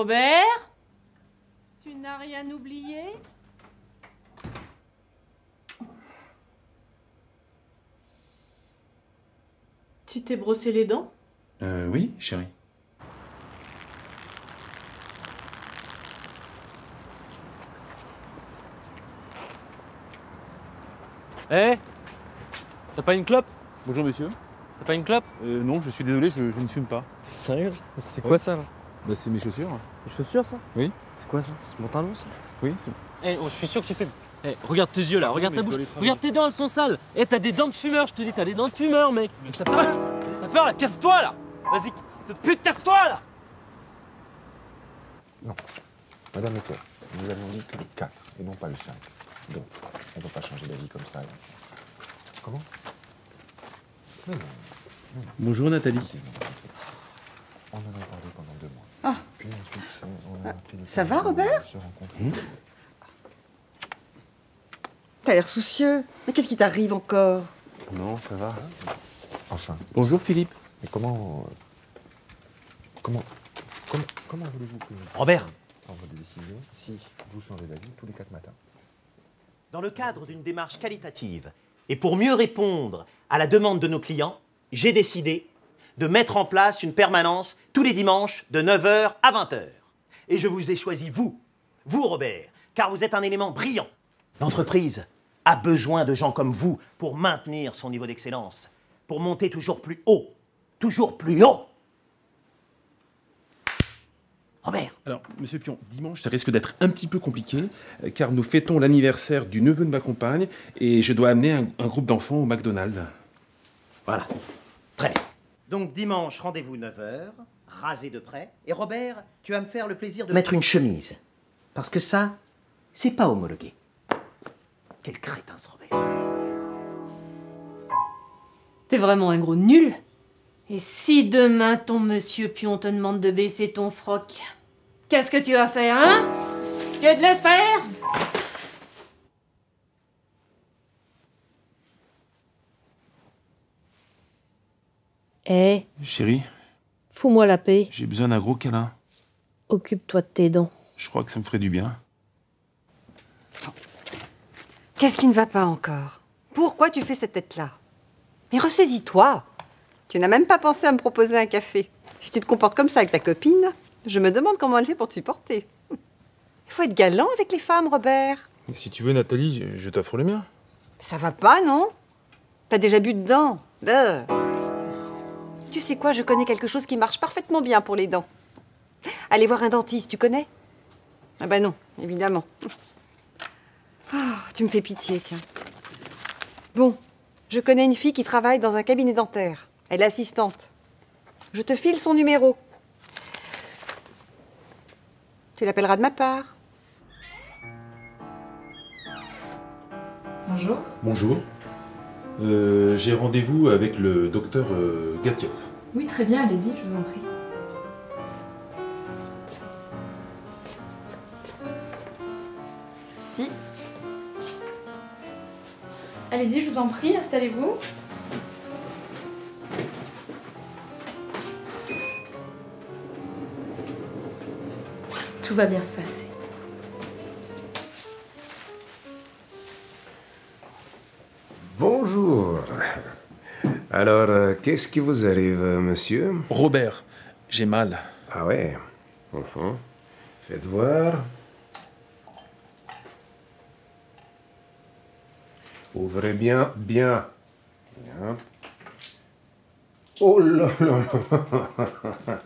Robert? Tu n'as rien oublié? Tu t'es brossé les dents? Oui, chérie. Eh, t'as pas une clope? Bonjour monsieur. T'as pas une clope? Non, je suis désolé, je ne fume pas. Sérieux? C'est Ouais. quoi ça là? Bah c'est mes chaussures. Les chaussures ça? Oui. C'est quoi ça? C'est mon talon ça? Oui, c'est... Eh, oh, je suis sûr que tu fumes. Eh, regarde tes yeux là, regarde mais ta je bouche. dois aller travailler. Regarde tes dents, elles sont sales. Eh, t'as des dents de fumeur, je te dis, t'as des dents de fumeur, mec. T'as peur là? T'as peur là? Casse-toi là! Vas-y, cette pute, casse-toi là! Non. Madame le clerc, nous avions dit que le 4 et non pas le 5. Donc, on ne peut pas changer d'avis comme ça. Là. Comment? Non, non. Bonjour Nathalie. On en a parlé pendant 2 mois. Ah. Puis ensuite, on a pris le Ça temps va, de Robert? se rencontrer. T'as l'air soucieux. Mais qu'est-ce qui t'arrive encore? Non, ça va. Enfin, Bonjour Philippe. mais comment voulez-vous que Robert, prendre des décisions si vous changez d'avis tous les 4 matins? dans le cadre d'une démarche qualitative et pour mieux répondre à la demande de nos clients, j'ai décidé de mettre en place une permanence tous les dimanches de 9h à 20h. Et je vous ai choisi vous, Robert, car vous êtes un élément brillant. L'entreprise a besoin de gens comme vous pour maintenir son niveau d'excellence, pour monter toujours plus haut, toujours plus haut. Robert, Alors, monsieur Pion, dimanche, ça risque d'être un petit peu compliqué, car nous fêtons l'anniversaire du neveu de ma compagne, et je dois amener un groupe d'enfants au McDonald's. voilà, très bien. Donc dimanche, rendez-vous 9h, rasé de près. Et Robert, tu vas me faire le plaisir de mettre une chemise. Parce que ça, c'est pas homologué. Quel crétin ce Robert. T'es vraiment un gros nul. Et si demain ton monsieur Pion te demande de baisser ton froc, qu'est-ce que tu vas faire, hein? Tu te laisses faire? Eh, Chérie, fous-moi la paix. j'ai besoin d'un gros câlin. Occupe-toi de tes dents. Je crois que ça me ferait du bien. Qu'est-ce qui ne va pas encore? Pourquoi tu fais cette tête-là? Mais ressaisis-toi. Tu n'as même pas pensé à me proposer un café. Si tu te comportes comme ça avec ta copine, je me demande comment elle fait pour te supporter. Il faut être galant avec les femmes, Robert. Si tu veux, Nathalie, je t'offre le mien. Ça va pas, non? T'as déjà bu dedans. Tu sais quoi, je connais quelque chose qui marche parfaitement bien pour les dents. Allez voir un dentiste, tu connais? Ah ben non, évidemment. Ah, tu me fais pitié, tiens. Bon, je connais une fille qui travaille dans un cabinet dentaire. Elle est assistante. Je te file son numéro. Tu l'appelleras de ma part. Bonjour. Bonjour. J'ai rendez-vous avec le docteur Gatiov. Oui, très bien, allez-y, je vous en prie. Si. Allez-y, je vous en prie, installez-vous. Tout va bien se passer. Bonjour. Alors, qu'est-ce qui vous arrive, monsieur? Robert, j'ai mal. Ah ouais. Faites voir. Ouvrez bien, bien. Bien. Oh là là là.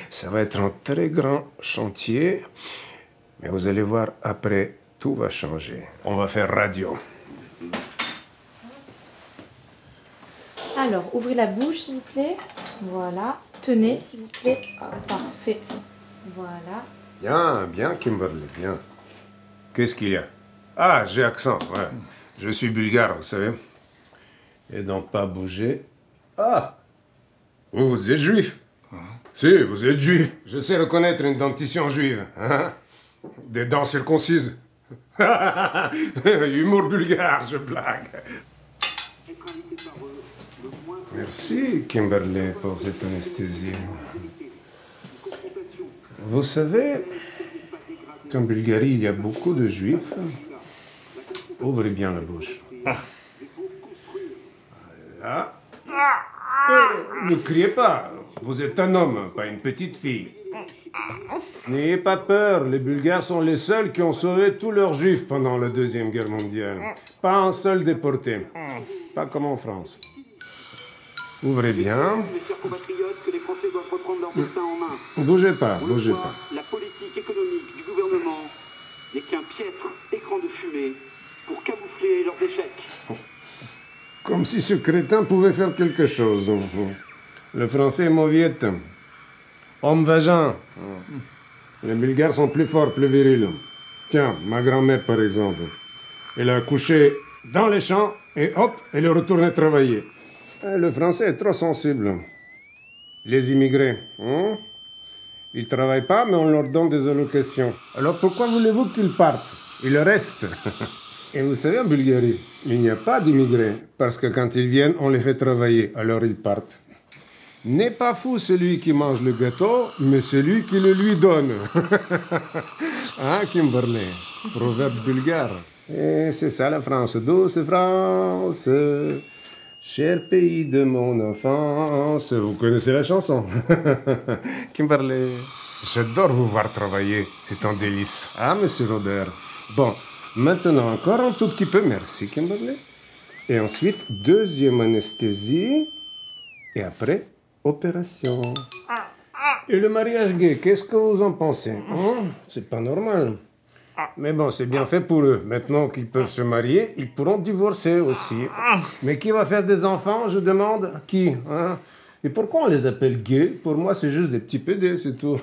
Ça va être un très grand chantier. Mais vous allez voir, après, tout va changer. On va faire radio. Alors, ouvrez la bouche, s'il vous plaît. Voilà. Tenez, s'il vous plaît. Ah, parfait. Voilà. Bien, bien, Kimberly, bien. Qu'est-ce qu'il y a? Ah, j'ai accent, ouais. Je suis bulgare, vous savez. Et donc, pas bouger. Ah! Vous êtes juif? Si, vous êtes juif. Je sais reconnaître une dentition juive. Hein? Des dents circoncises. Humour bulgare, je blague. Merci, Kimberly, pour cette anesthésie. Vous savez, qu'en Bulgarie, il y a beaucoup de juifs. Ouvrez bien la bouche. Là. Ne criez pas. Vous êtes un homme, pas une petite fille. N'ayez pas peur. Les Bulgares sont les seuls qui ont sauvé tous leurs juifs pendant la Deuxième Guerre mondiale. Pas un seul déporté. Pas comme en France. Ouvrez bien. Mes chers compatriotes, que les Français doivent reprendre leur destin en main. Bougez pas, On le bougez voit, pas. la politique économique du gouvernement n'est qu'un piètre écran de fumée pour camoufler leurs échecs. Comme si ce crétin pouvait faire quelque chose. Le français est mauviette. Homme vagin. Les Bulgares sont plus forts, plus virils. Tiens, ma grand-mère par exemple. Elle a accouché dans les champs et hop, elle est retournée travailler. Le français est trop sensible. Les immigrés, ils travaillent pas, mais on leur donne des allocations. Alors pourquoi voulez-vous qu'ils partent? Ils restent. Et vous savez, en Bulgarie, il n'y a pas d'immigrés, parce que quand ils viennent, on les fait travailler, alors ils partent. N'est pas fou celui qui mange le gâteau, mais celui qui le lui donne. Hein, Kimberley? Proverbe bulgare. Et c'est ça la France, douce France, cher pays de mon enfance. Vous connaissez la chanson? Kimberley. J'adore vous voir travailler, c'est un délice. Ah, monsieur Robert. Bon. Maintenant, encore un tout petit peu, merci Kimberley. Et ensuite, deuxième anesthésie. Et après, opération. Et le mariage gay, qu'est-ce que vous en pensez? C'est pas normal. Mais bon, c'est bien fait pour eux. Maintenant qu'ils peuvent se marier, ils pourront divorcer aussi. Mais qui va faire des enfants, je demande? Qui? Et pourquoi on les appelle gays? Pour moi, c'est juste des petits PD, c'est tout.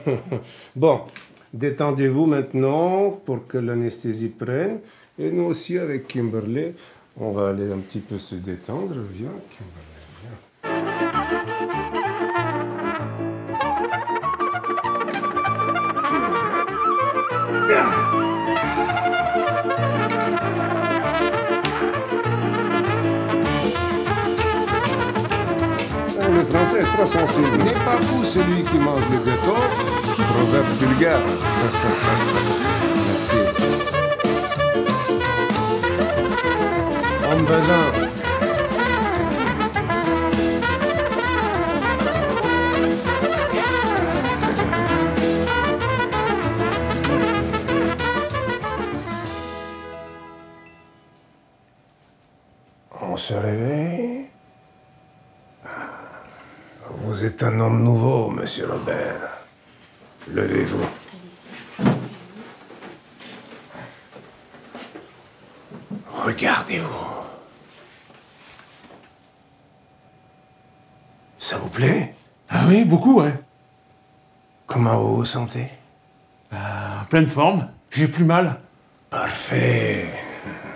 Bon. Détendez-vous maintenant pour que l'anesthésie prenne. Et nous aussi, avec Kimberley, on va aller un petit peu se détendre. Viens, Kimberley, viens. Le français est trop sensible. N'est pas fou celui qui mange le gâteau. Proverbe bulgare. Merci. Homme vagin. On se réveille. Vous êtes un homme nouveau, monsieur Robert. Levez-vous. Regardez-vous. Ça vous plaît? Ah oui, beaucoup, ouais. Comment vous vous sentez? En pleine forme. J'ai plus mal. Parfait.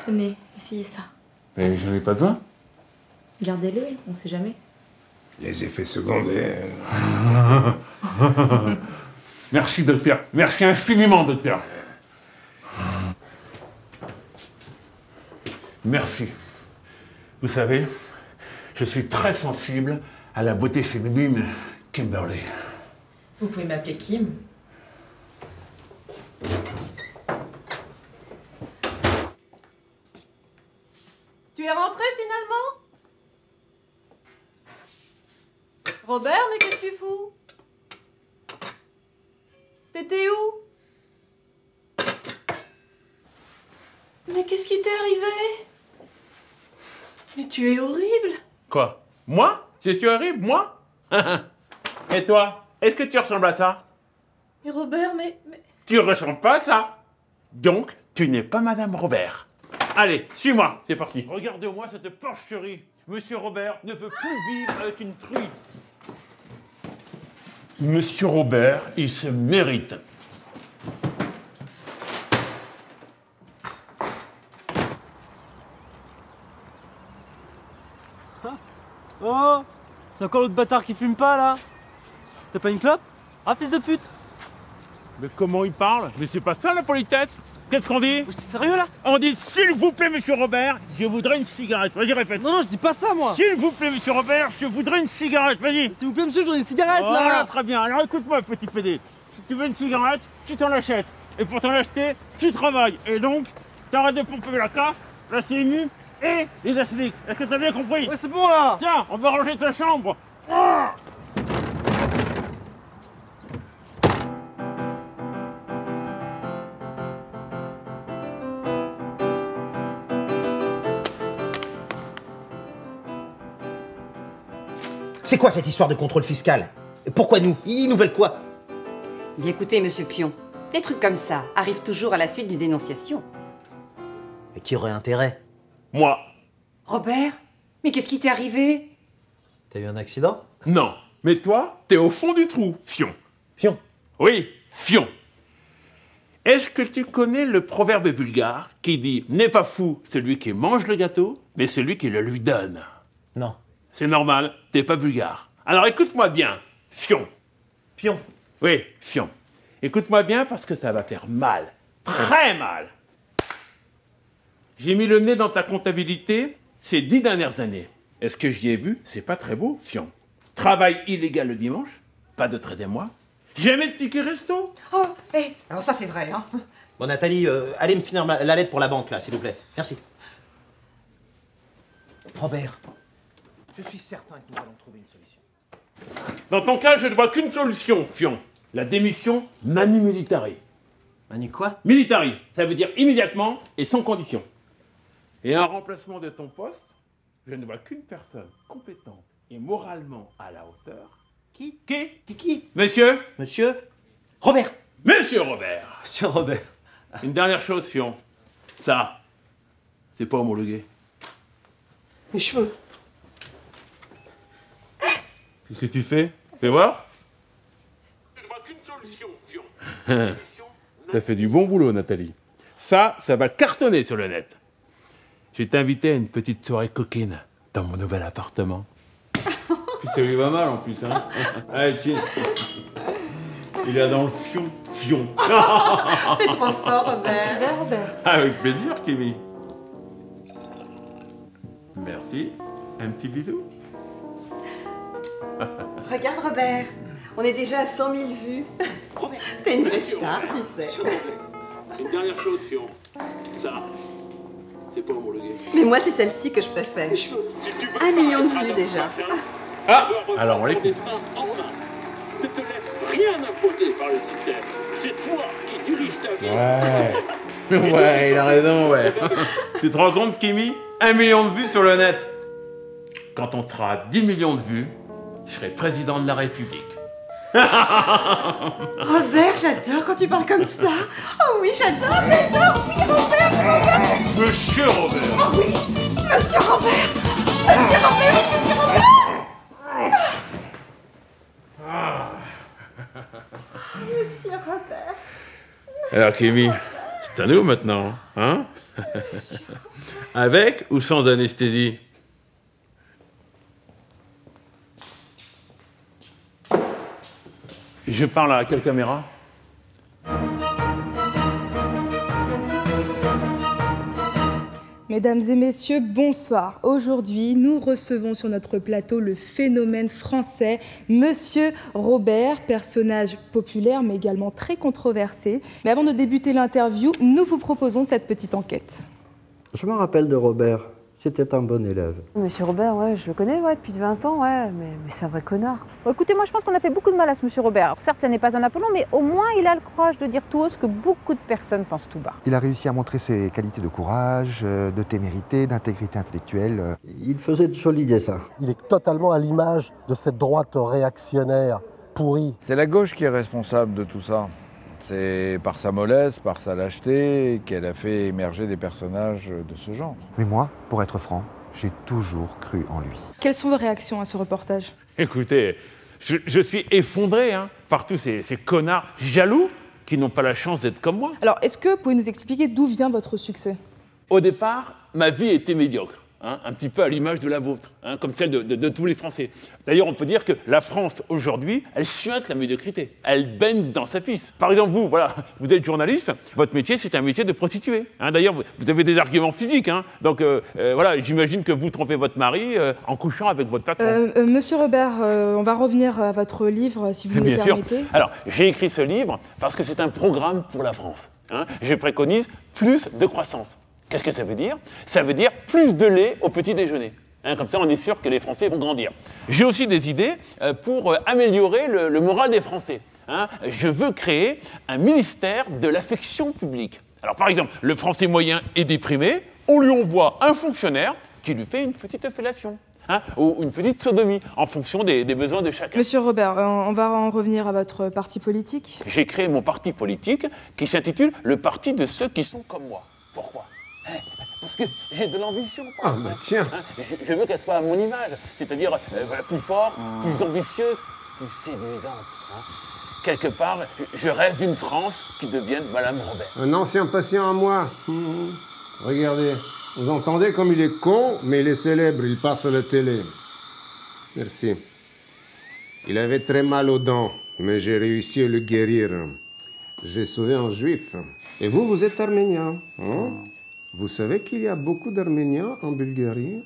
Tenez, essayez ça. Mais j'en ai pas besoin. Gardez-le, on sait jamais. Les effets secondaires. Merci, docteur. Merci infiniment, docteur. Merci. Vous savez, je suis très sensible à la beauté féminine, Kimberley. Vous pouvez m'appeler Kim. Tu es rentré finalement? Robert, mais qu'est-ce que tu fous? T'étais où? Mais qu'est-ce qui t'est arrivé? Mais tu es horrible! Quoi? Moi? Je suis horrible, moi? Et toi? Est-ce que tu ressembles à ça? Mais Robert, mais... Tu ressembles pas à ça. Donc, tu n'es pas Madame Robert. Allez, suis-moi, c'est parti. Regardez-moi cette porcherie. Monsieur Robert ne peut plus vivre avec une truie. Monsieur Robert, il se mérite. Oh, c'est encore l'autre bâtard qui fume pas là? T'as pas une clope? Ah, fils de pute! Mais comment il parle? Mais c'est pas ça la politesse! Qu'est-ce qu'on dit? T'es sérieux là? On dit s'il vous plaît, monsieur Robert, je voudrais une cigarette. Vas-y, répète. Non, non, je dis pas ça moi! S'il vous plaît, monsieur Robert, je voudrais une cigarette. Vas-y. S'il vous plaît, monsieur, j'en ai une cigarette Voilà, là! très bien. Alors écoute-moi, petit PD. si tu veux une cigarette, tu t'en achètes. Et pour t'en acheter, tu travailles. Et donc, t'arrêtes de pomper la CAF, la CMU et les ASMIC. Est-ce que t'as bien compris? Ouais, c'est bon là. Tiens, on va ranger ta chambre. Ah. C'est quoi cette histoire de contrôle fiscal? Pourquoi nous? Ils nous veulent quoi? Bien écoutez, monsieur Pion, des trucs comme ça arrivent toujours à la suite d'une dénonciation. Mais qui aurait intérêt? Moi. Robert? Mais qu'est-ce qui t'est arrivé? T'as eu un accident? Non. Mais toi, t'es au fond du trou, fion. Fion? Oui, fion. Est-ce que tu connais le proverbe vulgaire qui dit « N'est pas fou celui qui mange le gâteau, mais celui qui le lui donne ». Non. C'est normal, t'es pas vulgaire. Alors écoute-moi bien, fion. Pion? Oui, fion. Écoute-moi bien parce que ça va faire mal. Très mal. J'ai mis le nez dans ta comptabilité ces 10 dernières années. Est-ce que j'y ai vu? C'est pas très beau, fion. Travail illégal le dimanche, pas de 13e mois. Jamais de ticket resto. Oh, alors ça c'est vrai, hein. Bon, Nathalie, allez me finir la lettre pour la banque, là, s'il vous plaît. Merci. Robert, je suis certain que nous allons trouver une solution. Dans ton cas, je ne vois qu'une solution, fion. La démission manu militari. Manu quoi? Militari, ça veut dire immédiatement et sans condition. Et un remplacement de ton poste, je ne vois qu'une personne compétente et moralement à la hauteur. Qui? Qui? Monsieur? Monsieur? Robert! Monsieur Robert! Monsieur Robert. Une dernière chose, fion. Ça, c'est pas homologué. Mes cheveux. Qu'est-ce que tu fais? Fais voir. Je ne vois qu'une solution, fion. T'as fait du bon boulot, Nathalie. Ça va cartonner sur le net. Je vais t'inviter à une petite soirée coquine dans mon nouvel appartement. Ça lui va mal en plus, hein. Allez, tiens. Il est dans le fion. T'es trop fort, Robert. Tu vas, Robert? Avec plaisir, Kimi. Merci. Un petit bisou. Regarde, Robert, on est déjà à 100 000 vues. T'es une vraie star, tu sais. Une dernière chose, fion. Ça, c'est pas homologué. Mais moi, c'est celle-ci que je préfère. 1 million de vues déjà. Ah, alors on l'écoute. Ne te laisse rien imposer par le système. C'est toi qui dirige ta vie. Ouais, il a raison, ouais. Tu te rends compte, Kimi? 1 million de vues sur le net. Quand on sera à 10 millions de vues, je serai président de la République. Robert, j'adore quand tu parles comme ça. Oh oui, j'adore. Oui, Robert. Monsieur Robert. Oh oui, Monsieur Robert. Monsieur Robert. Monsieur Robert. Alors, Kimi, c'est à nous maintenant, hein? Avec ou sans anesthésie? Je parle à quelle caméra? Mesdames et messieurs, bonsoir. Aujourd'hui, nous recevons sur notre plateau le phénomène français, Monsieur Robert, personnage populaire mais également très controversé. Mais avant de débuter l'interview, nous vous proposons cette petite enquête. Je me rappelle de Robert. C'était un bon élève. Monsieur Robert, ouais, je le connais depuis 20 ans, ouais, mais c'est un vrai connard. Bon, écoutez, moi je pense qu'on a fait beaucoup de mal à ce monsieur Robert. Alors certes, ça n'est pas un Apollon, mais au moins il a le courage de dire tout haut ce que beaucoup de personnes pensent tout bas. Il a réussi à montrer ses qualités de courage, de témérité, d'intégrité intellectuelle. Il faisait de jolis dessins. Il est totalement à l'image de cette droite réactionnaire pourrie. C'est la gauche qui est responsable de tout ça. C'est par sa mollesse, par sa lâcheté qu'elle a fait émerger des personnages de ce genre. Mais moi, pour être franc, j'ai toujours cru en lui. Quelles sont vos réactions à ce reportage? Écoutez, je suis effondré par tous ces connards jaloux qui n'ont pas la chance d'être comme moi. Alors, est-ce que vous pouvez nous expliquer d'où vient votre succès? Au départ, ma vie était médiocre. hein, un petit peu à l'image de la vôtre, hein, comme celle de tous les Français. D'ailleurs, on peut dire que la France, aujourd'hui, elle suinte la médiocrité. Elle baigne dans sa pisse. Par exemple, vous, voilà, vous êtes journaliste, votre métier, c'est un métier de prostituée. Hein. D'ailleurs, vous avez des arguments physiques. Hein. Donc, voilà, j'imagine que vous trompez votre mari en couchant avec votre patron. Monsieur Robert, on va revenir à votre livre, si vous me le permettez. Sûr. Alors, j'ai écrit ce livre parce que c'est un programme pour la France. Hein. Je préconise plus de croissance. Qu'est-ce que ça veut dire? Ça veut dire plus de lait au petit déjeuner. Hein, comme ça, on est sûr que les Français vont grandir. J'ai aussi des idées pour améliorer le moral des Français. Hein. Je veux créer un ministère de l'affection publique. Alors, par exemple, le Français moyen est déprimé, on lui envoie un fonctionnaire qui lui fait une petite fellation. Hein, ou une petite sodomie, en fonction des besoins de chacun. Monsieur Robert, on va en revenir à votre parti politique. J'ai créé mon parti politique qui s'intitule « Le parti de ceux qui sont comme moi ». Pourquoi? Parce que j'ai de l'ambition. Ah, bah tiens. Hein, je veux qu'elle soit à mon image, c'est-à-dire plus forte, plus ambitieuse, plus séduisante. Hein. Quelque part, je rêve d'une France qui devienne Madame Robert. Un ancien patient à moi. Regardez. Vous entendez comme il est con, mais il est célèbre, il passe à la télé. Merci. Il avait très mal aux dents, mais j'ai réussi à le guérir. J'ai sauvé un juif. Et vous, vous êtes arménien, hein? Vous savez qu'il y a beaucoup d'Arméniens en Bulgarie?